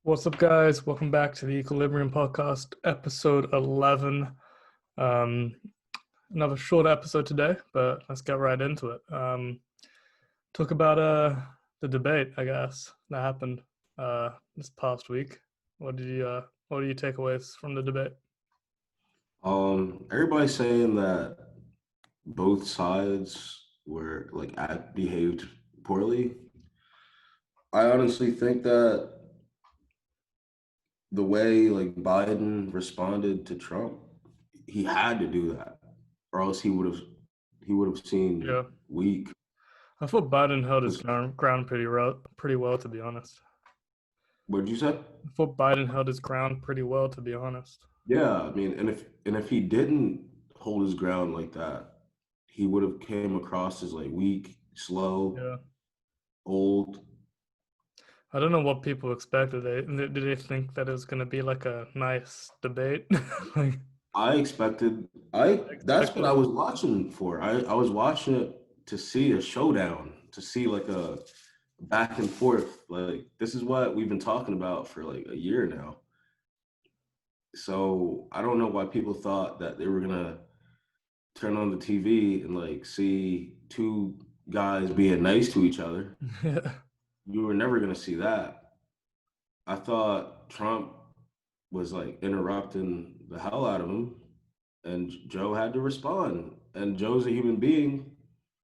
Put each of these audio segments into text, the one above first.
What's up, guys? Welcome back to the Equilibrium Podcast, episode 11. Um, Another short episode today, but let's get right into it. Talk about the debate, I guess, that happened this past week. What did you what are your takeaways from the debate? Everybody's saying that both sides were behaved poorly. I honestly think that the way Biden responded to Trump, he had to do that, or else he would have seen Yeah, weak. I thought Biden held his 'Cause- ground pretty well, to be honest. What did you say? I thought Biden held his ground pretty well, to be honest. Yeah, I mean, and if he didn't hold his ground like that, he would have came across as weak, slow, Yeah, old. I don't know what people expected. Did they think that it was gonna be like a nice debate? Like, I expected I I that's what expected. I was watching for. I was watching it to see a showdown, to see a back and forth. Like this is what we've been talking about for a year now. So I don't know why people thought that they were gonna turn on the TV and see two guys being nice to each other. Yeah, You were never gonna see that. I thought Trump was interrupting the hell out of him, and Joe had to respond. And Joe's a human being,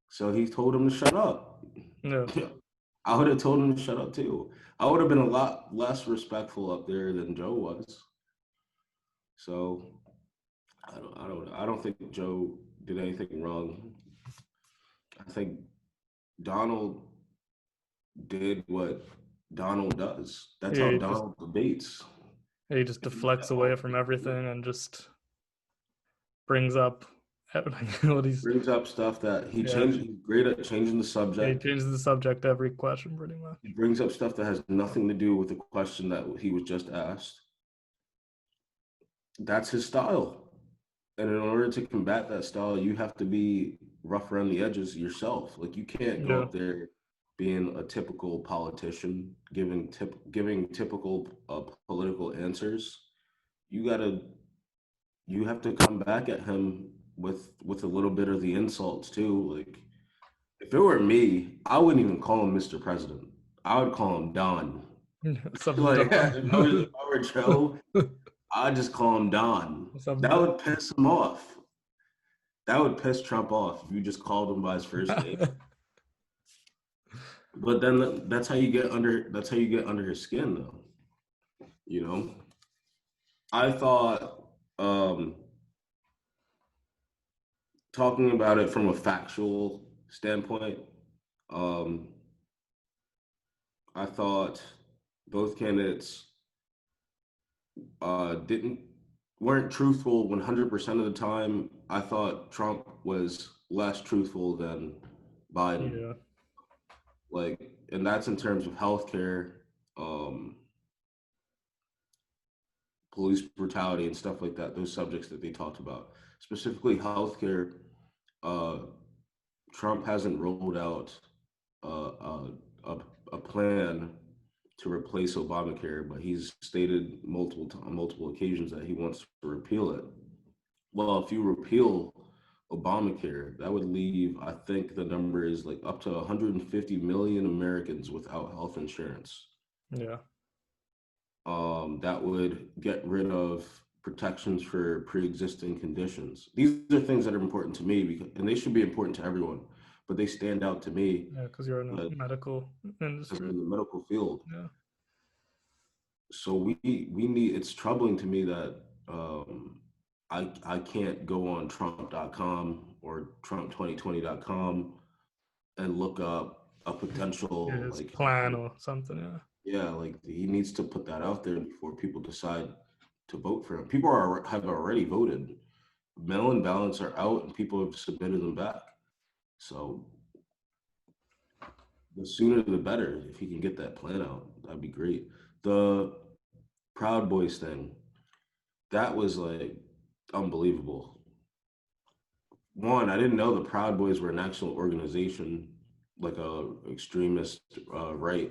so he told him to shut up. yeah. I would have told him to shut up too. I would have been a lot less respectful up there than Joe was. So I don't think Joe did anything wrong. I think Donald did what Donald does. That's how He just Donald debates. he just If you deflects away from everything and just brings up what he's. brings up stuff that Yeah, he's great at changing the he subject. changes the subject every question pretty much. He brings up stuff that has nothing to do with the question that he was just asked. That's his style. And in order to combat that style, you have to be rough around the edges yourself. Like you can't go Yeah, up there being a typical politician, giving typical political answers. You gotta you have to come back at him with a little bit of the insults too. Like if it were me, I wouldn't even call him Mr. President. I would call him Don. something Like dumb. if I were Joe, I'd just call him Don. Something That dumb. would piss him off. That would piss Trump off if you just called him by his first name. But then that's how you get under his skin though. You know? I thought talking about it from a factual standpoint, um, I thought both candidates didn't weren't truthful 100% of the time. I thought Trump was less truthful than Biden. Yeah, And that's in terms of healthcare, um, police brutality, and stuff like that. Those subjects that they talked about, specifically healthcare. Uh, Trump hasn't rolled out a plan to replace Obamacare, but he's stated on multiple occasions that he wants to repeal it. Well, if you repeal Obamacare, that would leave, I think the number is up to 150 million Americans without health insurance. yeah, That would get rid of protections for pre-existing conditions. These are things that are important to me, and they should be important to everyone, but they stand out to me yeah. Because you're in the medical because I'm industry. in the medical field. Yeah, So we need. It's troubling to me that I can't go on Trump.com or Trump2020.com and look up a potential his plan or something. Yeah, yeah, he needs to put that out there before people decide to vote for him. Have already voted. Mail-in ballots are out and people have submitted them back. So the sooner the better. If he can get that plan out, that'd be great. The Proud Boys thing, that was unbelievable. One, I didn't know the Proud Boys were an actual organization, like a extremist right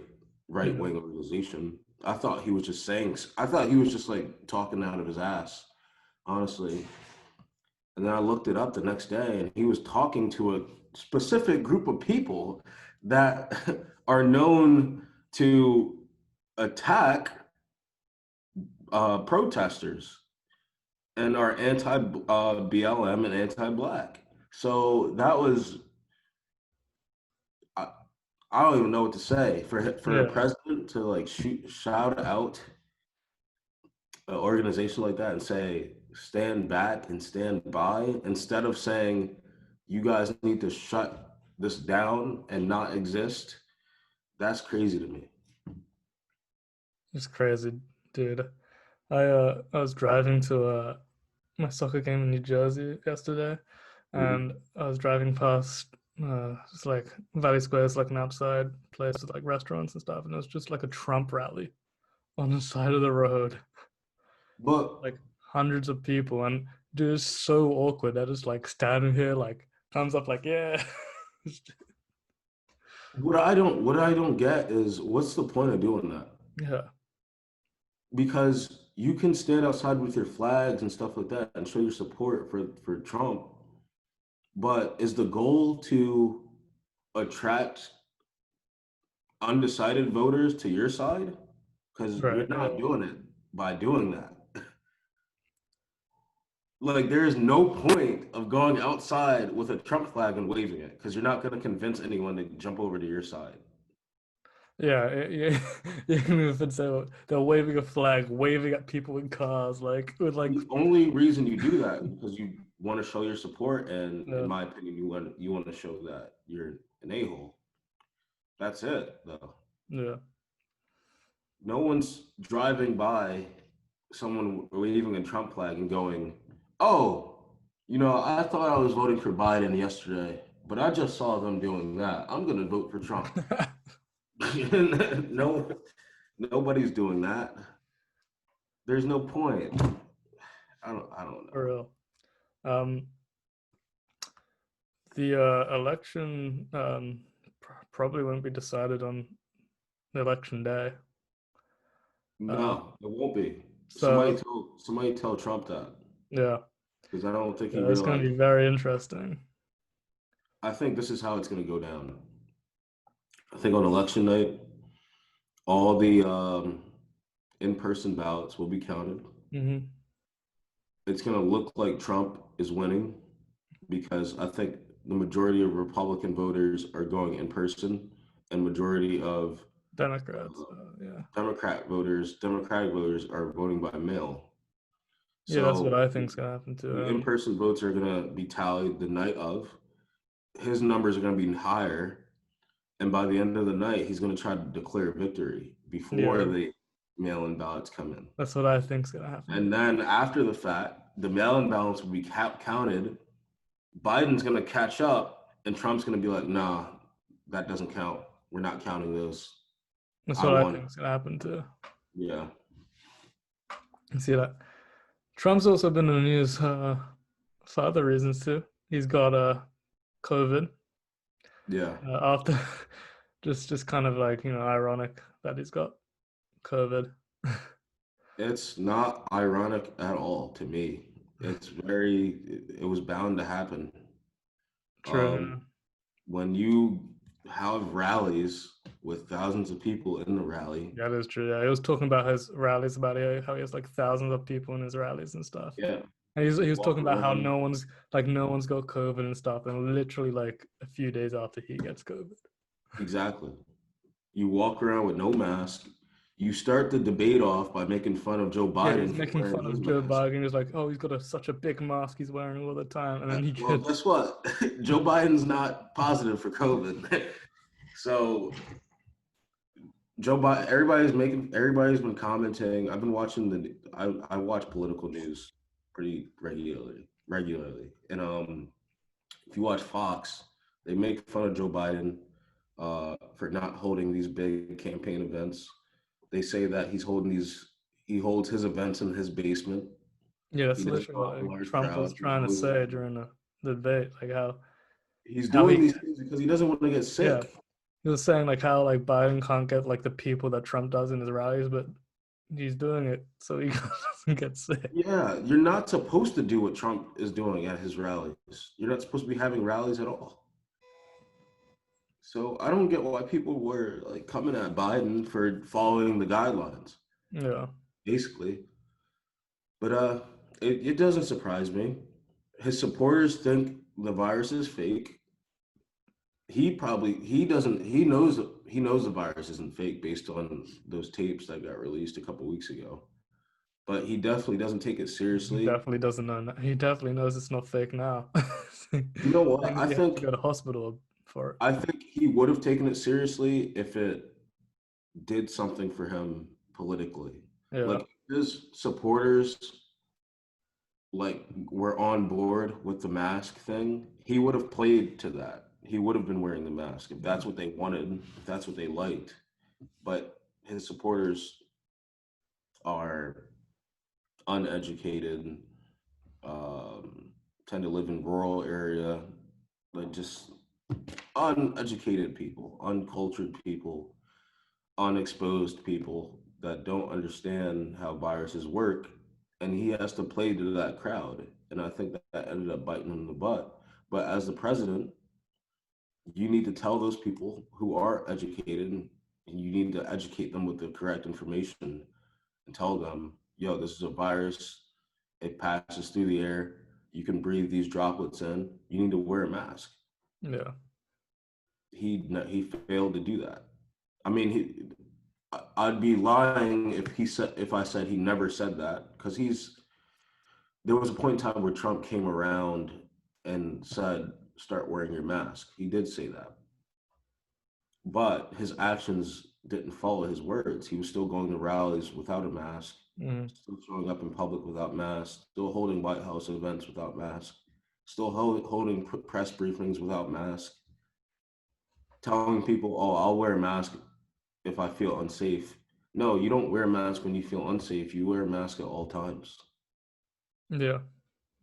yeah. wing organization. I thought he was just saying. I thought he was just like talking out of his ass, honestly. And then I looked it up the next day, and he was talking to a specific group of people that are known to attack protesters and are anti BLM and anti black. So that was, I, I don't even know what to say for a Yeah, president to like shout out an organization like that and say stand back and stand by instead of saying you guys need to shut this down and not exist. That's crazy to me. it's crazy, dude. I was driving to my soccer game in New Jersey yesterday, Mhm. and I was driving past just like Valley Square is like an outside place with like restaurants and stuff, and it was just like a Trump rally on the side of the road, But like hundreds of people, and dude, it's so awkward. They're just like standing here, like thumbs up, like yeah, what I don't get is what's the point of doing that? yeah, Because you can stand outside with your flags and stuff like that and show your support for Trump, but is the goal to attract undecided voters to your side? Because you're right, yeah, not doing it by doing that. Like, there is no point of going outside with a Trump flag and waving it because you're not going to convince anyone to jump over to your side. yeah, yeah. Even if it's they're waving a flag, waving at people in cars, like with like The only reason you do that is because you want to show your support, and in yeah, my opinion, you want to show that you're an a-hole. That's it, though. yeah. No one's driving by someone waving a Trump flag and going, "Oh, I thought I was voting for Biden yesterday, but I just saw them doing that. I'm going to vote for Trump." No, nobody's doing that. There's no point. I don't For know. real. Um, the election probably won't be decided on election day. Uh, No, it won't be. Somebody so tell somebody tell Trump that yeah, because I don't think he yeah, it's going to realized. be very interesting. I think this is how it's going to go down. I think on election night, all the in-person ballots will be counted. Hmm. It's going to look like Trump is winning because I think the majority of Republican voters are going in person, and majority of Democrats, uh, yeah, Democratic voters are voting by mail. yeah, that's what So I think is going to happen the too. in-person votes are going to be tallied the night of. His numbers are going to be higher, and by the end of the night, he's going to try to declare victory before Yeah, the mail-in ballots come in. that's what I think is going to happen. And then after the fact, the mail-in ballots will be counted. Biden's going to catch up, and Trump's going to be like, "Nah, that doesn't count. We're not counting those. That's I what I won." think is going to happen too. Yeah, You see that? Trump's also been in the news for other reasons too. He's got COVID yeah. after just kind of like ironic that he's got COVID. It's not ironic at all to me. It's very. It was bound to happen. True. When you have rallies with thousands of people in the rally, Yeah, that is true. Yeah, he was talking about his rallies, about how he has like thousands of people in his rallies and stuff. yeah, And he was walk talking about how around no one's got COVID and stuff, and literally like a few days after he gets COVID. exactly. You walk around with no mask. You start the debate off by making fun of Joe Yeah, he's Biden for making wearing fun his of Joe mask. Biden. He's like, oh, he's got such a big mask he's wearing all the time, and then he Well, gets guess what? Joe Biden's not positive for COVID. So Joe Biden, everybody's been commenting. I've been watching I watch political news pretty regularly. And if you watch Fox, they make fun of Joe Biden for not holding these big campaign events. They say that he holds his events in his basement. yeah, that's He doesn't literally go out what in large Trump was crowds. trying to say during the debate, like He's how doing he these things because he doesn't want to get yeah sick. he was saying like how like Biden can't get like the people that Trump does in his rallies, but he's doing it so he doesn't get sick. Yeah, you're not supposed to do what Trump is doing at his rallies. You're not supposed to be having rallies at all. So I don't get why people were like coming at Biden for following the guidelines, Yeah, basically. But it doesn't surprise me. His supporters think the virus is fake. He knows the virus isn't fake based on those tapes that got released a couple weeks ago. But he definitely doesn't take it he seriously. definitely doesn't know. He definitely knows it's not fake now. You know what? He has to go to hospital for it. I think he would have taken it seriously if it did something for him politically. Yeah, Like his supporters like were on board with the mask thing, he would have played to that. He would have been wearing the mask if that's what they wanted, if that's what they liked. But his supporters are uneducated, tend to live in rural area, like just uneducated people, uncultured people, unexposed people that don't understand how viruses work, and he has to play to that crowd, and I think that ended up biting him in the butt. But as the president, you need to tell those people who are educated, and you need to educate them with the correct information and tell them, yo, this is a virus, it passes through the air, you can breathe these droplets in, you need to wear a mask. yeah, He failed to do that. I mean, I'd be lying if I said he never said that, because there was a point in time where Trump came around and said start wearing your mask. He did say that, but his actions didn't follow his words. He was still going to rallies without a mask, still showing up in public without mask, still holding White House events without mask, still holding press briefings without mask, telling people, "Oh, I'll wear a mask if I feel unsafe." No, you don't wear a mask when you feel unsafe. You wear a mask at all times. yeah.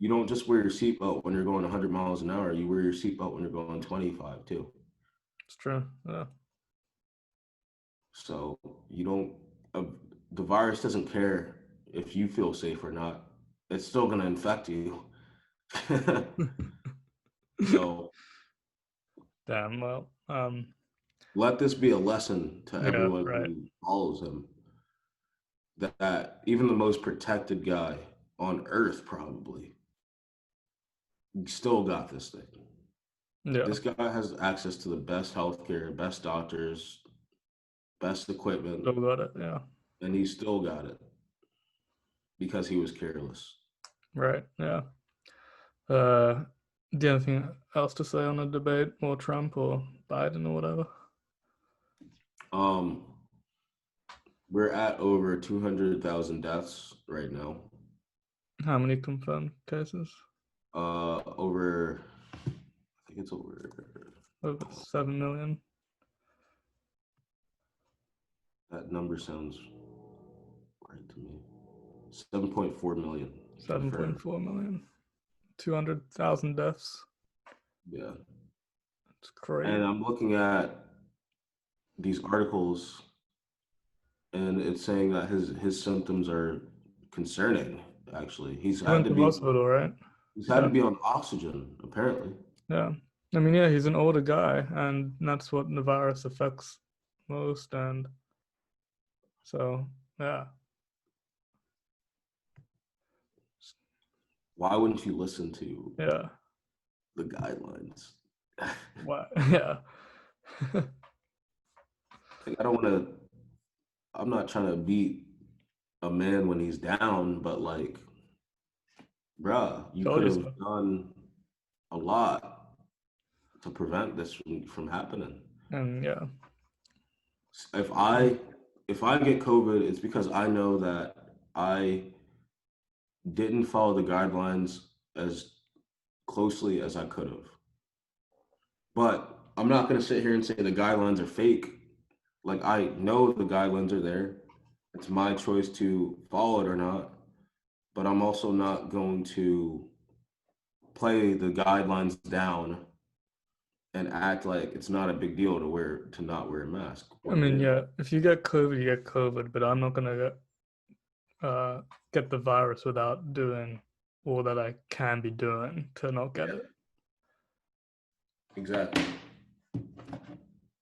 You don't just wear your seatbelt when you're going 100 miles an hour. You wear your seatbelt when you're going 25 too. It's true. Yeah, So you don't. Uh, the virus doesn't care if you feel safe or not. It's still going to infect you. So damn. Well, let this be a lesson to yeah, everyone right. who follows him. That even the most protected guy on earth probably still got this thing. Yeah, This guy has access to the best healthcare, best doctors, best equipment, still got it. Yeah, and he still got it because he was careless. right. Yeah. Do you have anything else to say on the debate, or Trump or Biden or whatever? Um, we're at over 200,000 deaths right now. How many confirmed cases? Over, I think it's over. Over 7 million. That number sounds right to me. 7.4 million. 7.4 million. 200,000 deaths. Yeah. It's crazy. And I'm looking at these articles, and it's saying that his symptoms are concerning. Actually, He went to hospital, right? he's had to be on oxygen apparently. Yeah. I mean, yeah, he's an older guy, and that's what the virus affects most. And so, yeah. Why wouldn't you listen to Yeah. the guidelines? What? Yeah. Like, I don't want to. I'm not trying to beat a man when he's down, but like, bruh, you Told could you have so. done a lot to prevent this from happening. And yeah. If I get COVID, it's because I know that I didn't follow the guidelines as closely as I could have. But I'm not going to sit here and say the guidelines are fake. Like, I know the guidelines are there. It's my choice to follow it or not. But I'm also not going to play the guidelines down and act like it's not a big deal to not wear a mask. I mean, yeah, if you get COVID, you get COVID, but I'm not gonna get the virus without doing all that I can be doing to not get it. Exactly.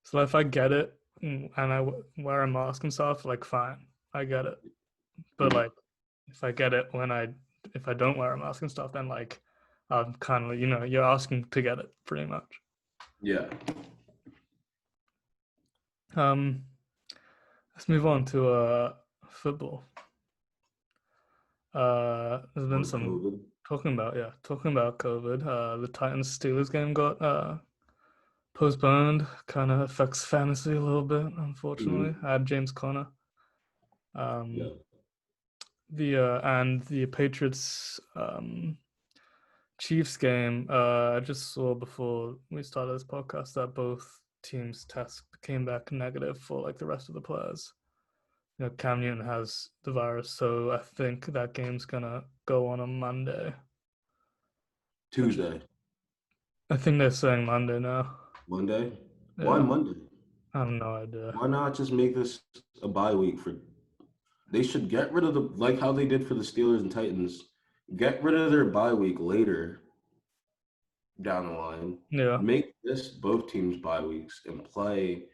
So if I get it and I wear a mask and stuff, like fine, I get it. But like if I get it if I don't wear a mask and stuff, then like I'm kind of you're asking to get it pretty much. Yeah. Let's move on to football. There's been some COVID. talking about COVID. The Titans Steelers game got postponed. Kind of affects fantasy a little bit, unfortunately. I had James Conner. Yeah. The Patriots Chiefs game. I just saw before we started this podcast that both teams' tests came back negative for like the rest of the players. Cam Newton has the virus, so I think that game's gonna go on Monday. Tuesday. I think they're saying Monday now. Monday? Yeah. Why Monday? I have no idea. Why not just make this a bye week for? They should get rid of like how they did for the Steelers and Titans. Get rid of their bye week later down the line. Yeah. Make this both teams bye weeks and play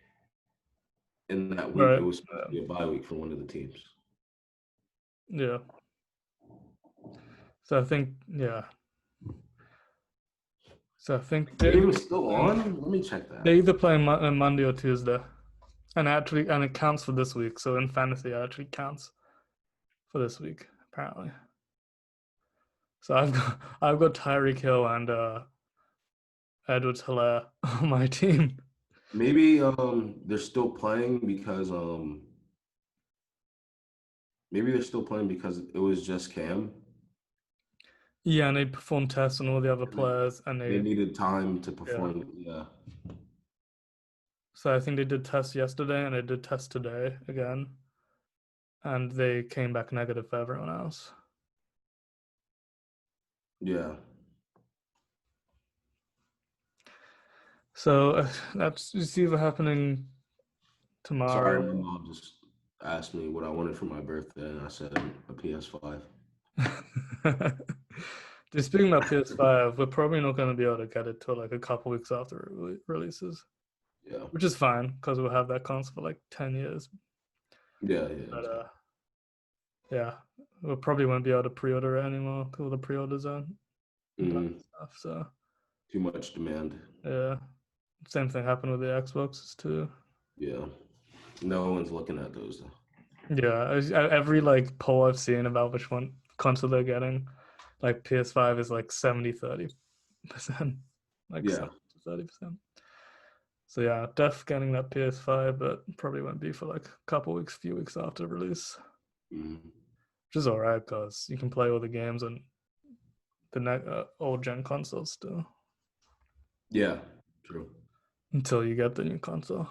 in that week. Right. It was supposed to be a bye week for one of the teams. Yeah. So I think, So I think they're even still on. Let me check that. They either play Monday or Tuesday, and it counts for this week. So in fantasy, it actually counts for this week apparently. So I've got Tyreek Hill and Edwards-Helaire on my team. Maybe they're still playing because it was just Cam. Yeah, and they performed tests on all the other players, and they needed time to perform. Yeah. So I think they did tests yesterday, and they did tests today again, and they came back negative for everyone else. Yeah. So that's either happening tomorrow. Sorry, my mom just asked me what I wanted for my birthday, and I said a PS5. Just speaking about PS5, we're probably not going to be able to get it till like a couple weeks after it releases. Yeah. Which is fine because we'll have that console for like 10 years. Yeah. But we probably won't be able to pre-order it anymore because the pre-orders are stuff. So too much demand. Yeah. Same thing happened with the Xboxes too. Yeah. No one's looking at those though. Yeah. Every like poll I've seen about which one console they're getting, like PS5 is like 70-30%. Like 70-30%. So yeah, Def getting that PS5, but probably won't be for like a few weeks after release. Which is alright because you can play all the games on the old gen consoles still. Yeah, true. Until you get the new console.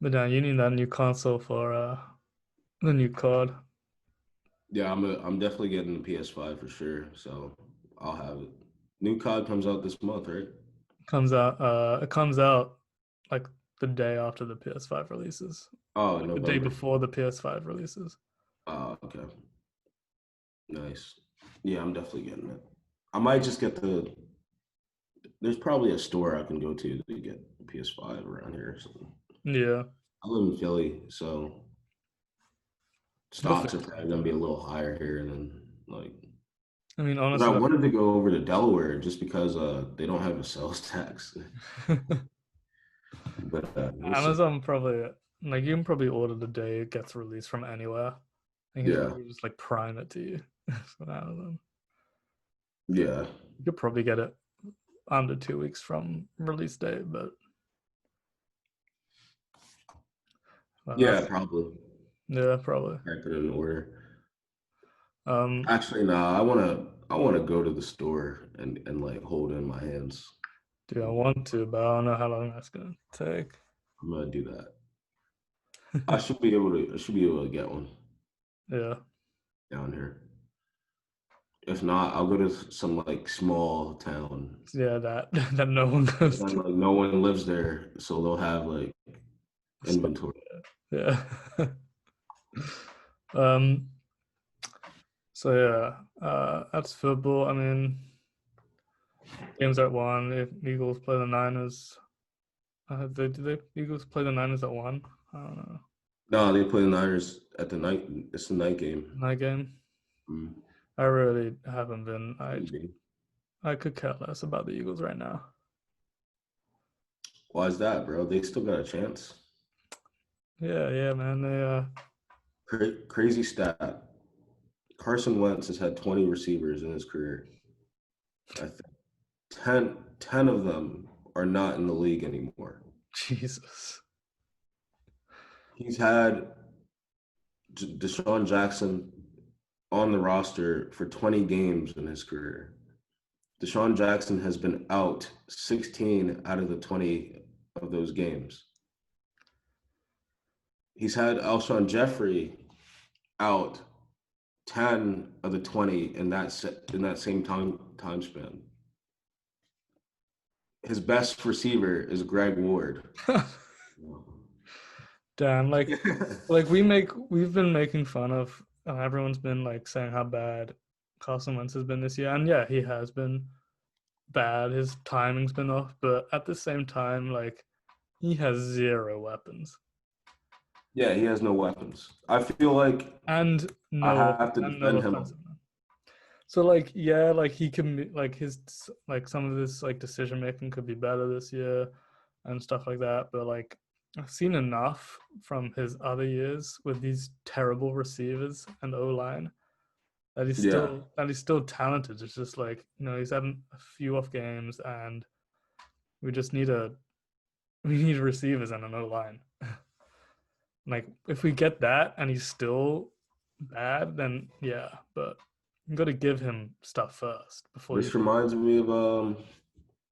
But now you need that new console for the new COD. Yeah, I'm definitely getting the PS5 for sure. So I'll have it. New COD comes out this month, right? It comes out like the day after the PS5 releases. Oh, like the day before the PS5 releases. Oh, okay. Nice. Yeah, I'm definitely getting it. I might just get there's probably a store I can go to get the PS5 around here or something. Yeah. I live in Philly, so stocks are probably gonna be a little higher here than like. I mean, honestly, I wanted to go over to Delaware just because they don't have a sales tax. But Amazon probably like you can probably order the day it gets released from anywhere. I think it's just like prime it to you from Amazon. Yeah, you could probably get it under 2 weeks from release date, but yeah, probably. Yeah, probably. I put it in order. Actually, no. I wanna go to the store and like hold it in my hands. Dude, I want to, but I don't know how long that's gonna take. I'm gonna do that. I should be able to get one. Yeah. Down here. If not, I'll go to some like small town. Yeah, that no one goes to. Like no one lives there, so they'll have like inventory. Yeah. Um, so yeah, that's football. I mean, games at one. If Eagles play the Niners, do they Eagles play the Niners at one? I don't know. No, they play the Niners at the night. It's the night game. Night game. Mm. I really haven't been. Maybe. I could care less about the Eagles right now. Why is that, bro? They still got a chance. Yeah, man. Crazy stat. Carson Wentz has had 20 receivers in his career. I think 10 of them are not in the league anymore. Jesus. He's had Deshaun Jackson on the roster for 20 games in his career. Deshaun Jackson has been out 16 out of the 20 of those games. He's had Alshon Jeffrey out 10 of the 20 in that same time span. His best receiver is Greg Ward. Damn, like we've been making fun of, everyone's been like saying how bad Carson Wentz has been this year, and yeah, he has been bad. His timing's been off, but at the same time, like he has zero weapons. Yeah, he has no weapons. I feel like and I no have to and no defend him. offensive. So like yeah, like he can like his like some of this like decision making could be better this year and stuff like that, but like I've seen enough from his other years with these terrible receivers and O-line that he's still talented. It's just like, he's having a few off games and we just need receivers and an O-line. Like if we get that and he's still bad, then yeah, but you got to give him stuff first before This reminds me of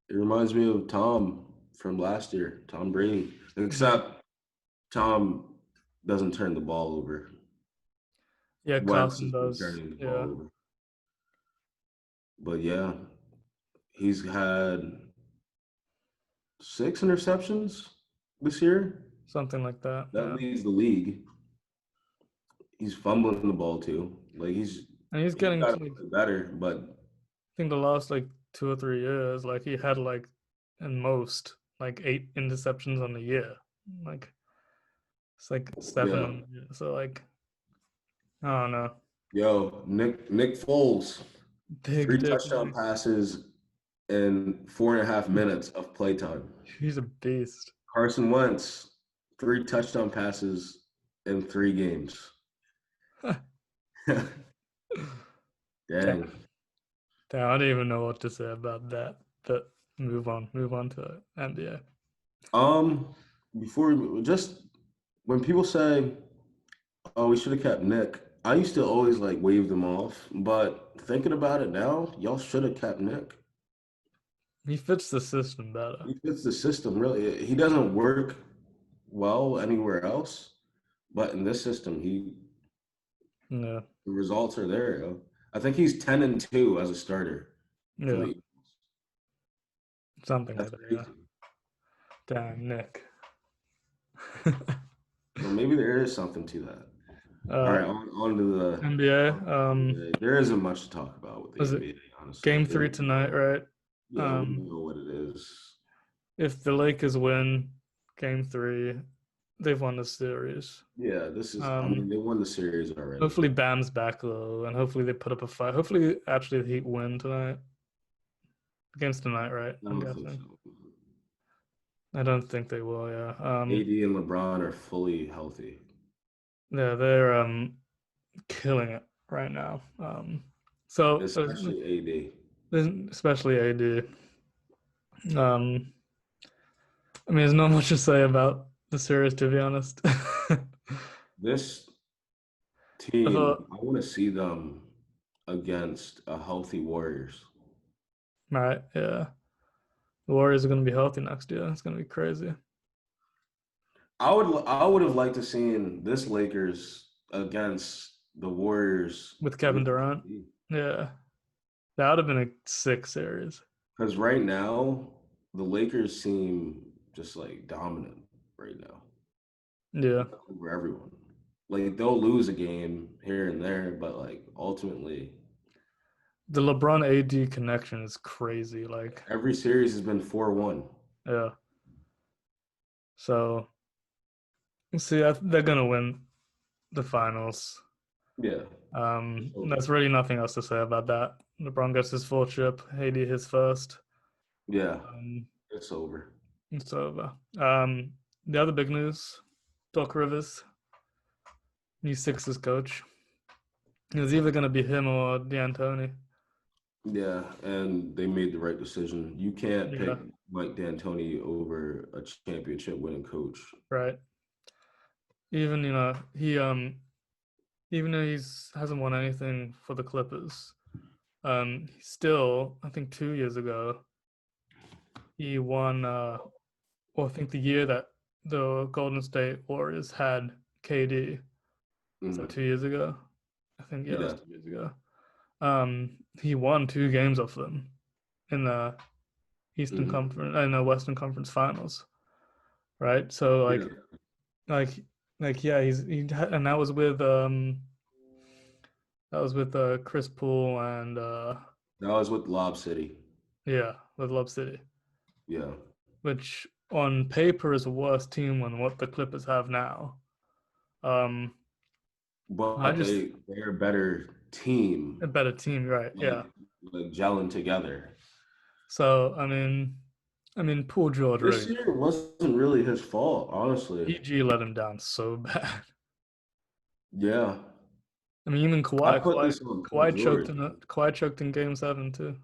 it reminds me of Tom from last year, Tom Brady. Except Tom doesn't turn the ball over. Yeah, Wentz Carson has been does. turning the ball Yeah, over. But yeah, he's had 6 interceptions this year. something like that. That Yeah, leads the league. He's fumbling the ball too. Like he's getting got to like, play better, but I think the last like 2 or 3 years, like he had like in most like 8 interceptions on the year. Like it's like 7 yeah. on the year. So like I don't know. Yo, Nick Foles, Big 3 dick. touchdown passes in 4.5 minutes of playtime. He's a beast. Carson Wentz, 3 touchdown passes in 3 games. Dang. Damn, I don't even know what to say about that. But move on to NBA. Before just when people say, "Oh, we should have kept Nick," I used to always like wave them off. But thinking about it now, y'all should have kept Nick. He fits the system better. He fits the system really. He doesn't work well anywhere else, but in this system, Yeah, the results are there. Yo. I think he's 10-2 as a starter for yeah, the. something That's like that. Yeah. crazy. Damn, Nick. Well, maybe there is something to that. All right, on to the NBA. There isn't much to talk about with the Was it NBA, honestly. game 3 tonight, right? Yeah, we know what it is. If the Lakers win game 3, they've won the series. Yeah, this is. I mean, they won the series already. Hopefully, Bam's back though, and hopefully they put up a fight. Hopefully, actually, the Heat win tonight against tonight, right? I I'm don't think guessing. so. I don't think they will. Yeah. AD and LeBron are fully healthy. Yeah, they're killing it right now. So especially AD. I mean, there's not much to say about the series, to be honest. This team, I want to see them against a healthy Warriors. Right, yeah. The Warriors are going to be healthy next year. It's going to be crazy. I would have liked to seen this Lakers against the Warriors with Kevin Durant. Yeah. That would have been a sick series. Because right now, the Lakers seem just like dominant right now. Yeah. Over everyone. like they'll lose a game here and there, but like ultimately, The LeBron AD connection is crazy. Like, every series has been 4-1. yeah. So, see, they're gonna win the finals. Yeah. There's really nothing else to say about that. LeBron gets his fourth chip, AD his first. Yeah. Um, It's over. it's over. The other big news: Doc Rivers, new Sixers coach. It was either gonna be him or D'Antoni. Yeah, and they made the right decision. You can't Yeah, pick Mike D'Antoni over a championship winning coach. right. Even he even though he's hasn't won anything for the Clippers, he still, I think 2 years ago he won. Well, I think the year that the Golden State Warriors had KD, so Mhm. 2 years ago. I think yeah, it was Yeah. 2 years ago. He won 2 games off them in the Eastern Mhm. Conference and the Western Conference Finals, right? So Yeah. like yeah, and that was with Chris Paul and That was with Lob City. yeah, with Lob City, Yeah. which on paper is a worse team than what the Clippers have now. Um, I But just they're a better team, a better team, right? like Yeah. like gelling together. So I mean, Paul George This really year wasn't really his fault, honestly. PG let him down so bad. Yeah. I mean, even I put this on Paul George. Kawhi choked in Game 7 too.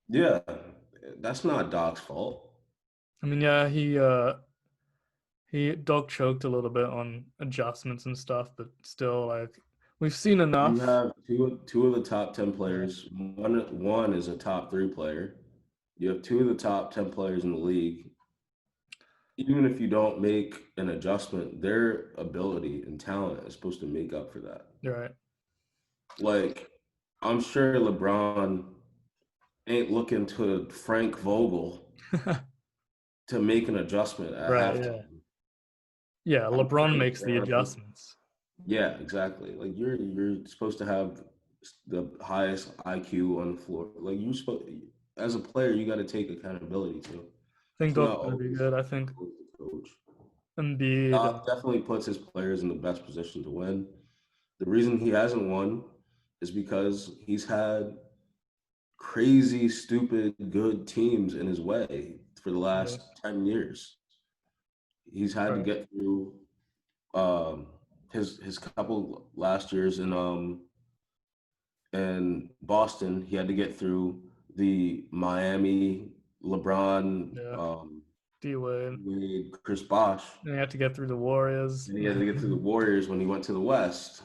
Yeah. That's not Doc's fault. I mean, yeah, he dog choked a little bit on adjustments and stuff, but still, like we've seen You enough. have two of the top 10 Yeah, players. One is a top 3 player. You have two of the top 10 players in the league. Even if you don't make an adjustment, their ability and talent is supposed to make up for that. you're right. Like, I'm sure LeBron ain't looking to Frank Vogel to make an adjustment at Right. Yeah. halftime. Yeah. I'm LeBron sure makes the LeBron, adjustments. yeah, exactly. Like you're supposed to have the highest IQ on the floor. Like you supposed as a player, you got to take accountability too. I think It's Doc's not gonna be always good. I think the coach. Embiid. Doc definitely puts his players in the best position to win. The reason he hasn't won is because he's had crazy, stupid, good teams in his way for the Yeah. last 10 years. He's had to Right. get through um, his couple last years in Boston. He had to get through the Miami, LeBron, Yeah. D Wade. Wade, Chris Bosh. And you have to get through the Warriors. And he had to get through the Warriors when he went to the West.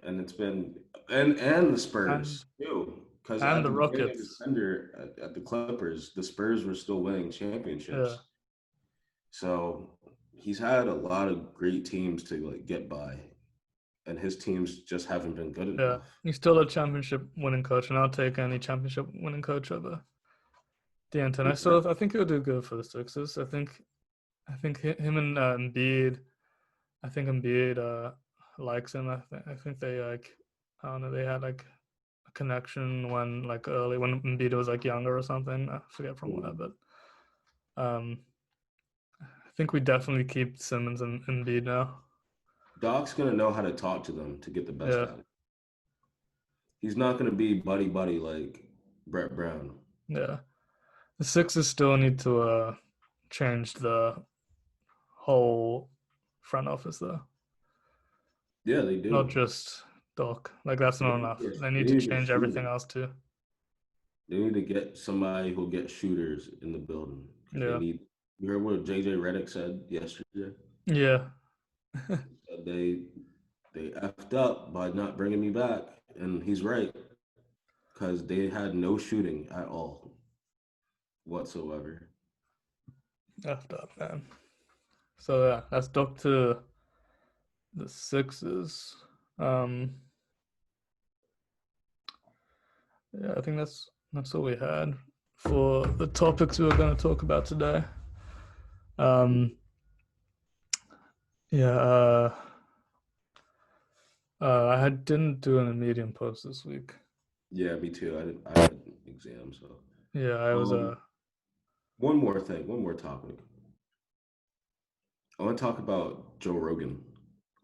And it's been and the and Spurs too. Because and at the the beginning of his Rockets. tenure at the Clippers, the Spurs were still winning Yeah. championships. So he's had a lot of great teams to like get by, and his teams just haven't been good Yeah. enough. He's still a championship winning coach, and I'll take any championship winning coach over D'Antoni. So I think he'll do good for the Sixers. I think him and Embiid. I think Embiid likes him. I think they like I don't know. They had like a connection when like early when Embiid was like younger or something. I forget from where, but um, I think we definitely keep Simmons and Embiid now. Doc's gonna know how to talk to them to get the best Yeah, out of it. He's not gonna be buddy buddy like Brett Brown. yeah. The Sixers still need to change the whole front office though, Yeah, they not do. just Doc. Like that's not enough. They They need to need to change shoot. everything else too. They need to get somebody who'll get shooters in the building because they Yeah, need. You heard what JJ Redick said yesterday? yeah, Said they effed up by not bringing me back, and he's right because they had no shooting at all whatsoever. effed up, man. So yeah, that's Doc to the Sixers. Um, yeah, I think that's all we had for the topics we were going to talk about today. Um, yeah, didn't do an Medium post this week. Yeah, me too. I had an exam, so. Yeah, I was One more thing, one more topic. I want to talk about Joe Rogan.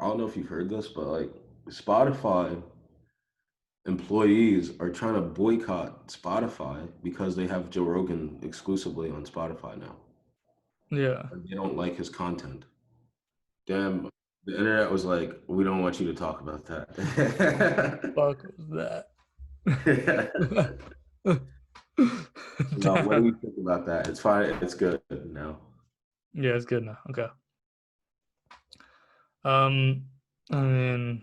I don't know if you've heard this, but like Spotify employees are trying to boycott Spotify because they have Joe Rogan exclusively on Spotify now. yeah. And they don't like his content. Damn, the internet was like, we don't want you to talk about that. Fuck was that? No, what do we Damn. think about that? It's fine. It's good now. Yeah, it's good now. Okay. Um, I mean,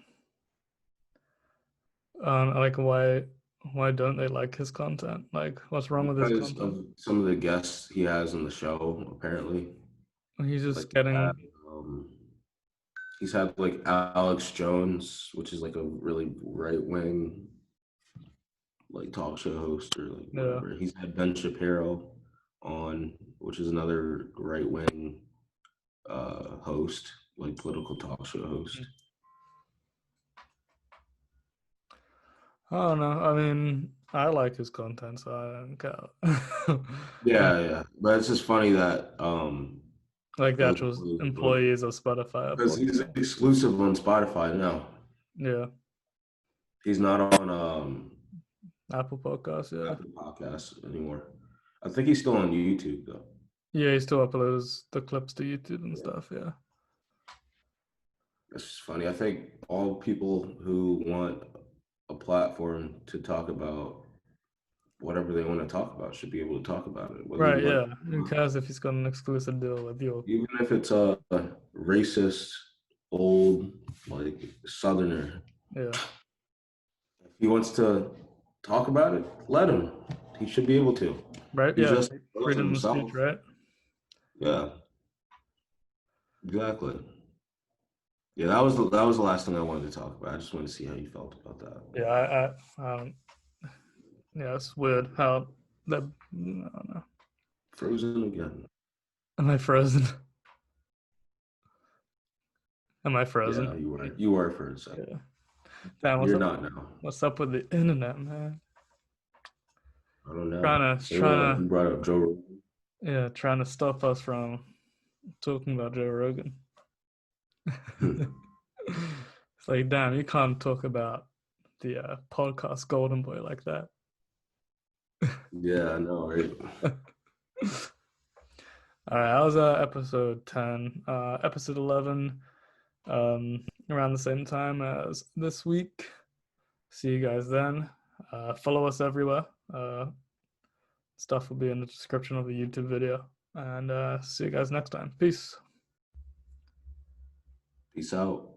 like why don't they like his content? Like, what's wrong with his Because content? of some of the guests he has on the show, apparently. He's just Like getting um, he's had like Alex Jones, which is like a really right wing like talk show host or like yeah. whatever. He's had Ben Shapiro on, which is another right wing host, like political talk show host. I don't know. I mean, I like his content, so I don't care. Yeah. But it's just funny that Like the the actual employees of Spotify are because he's boycotting. exclusive on Spotify now. Yeah, He's not on Apple Podcasts. Yeah, Apple Podcasts anymore. I think he's still on YouTube though. yeah. He still uploads the clips to YouTube and Yeah. stuff. Yeah, It's just funny. I think all people who want a platform to talk about whatever they want to talk about should be able to talk about it, whether you right. like Yeah. it or Who not. cares if he's got an exclusive deal with you? Even if it's a racist, old, like Southerner. Yeah. If he wants to talk about it, let him. He should be able to. Right. He's Yeah. just Freedom of himself. speech. Right. Yeah, exactly. Yeah, that was the last thing I wanted to talk about. I just wanted to see how you felt about that. Yeah. Yeah. It's weird how that. I don't know. Frozen again. Am I frozen? Am I Yeah, frozen? you were. You were for a second. Yeah. Damn, You're not now. what's up with the internet, man? I don't know. Trying Say what? You to, brought up Joe Rogan. yeah, trying to stop us from talking about Joe Rogan. It's like, damn, you can't talk about the podcast Golden Boy like that. Yeah, I know, right? All right, that was episode 10. Episode 11, around the same time as this week. See you guys then. Follow us everywhere. Stuff will be in the description of the YouTube video. And see you guys next time. Peace. Peace out.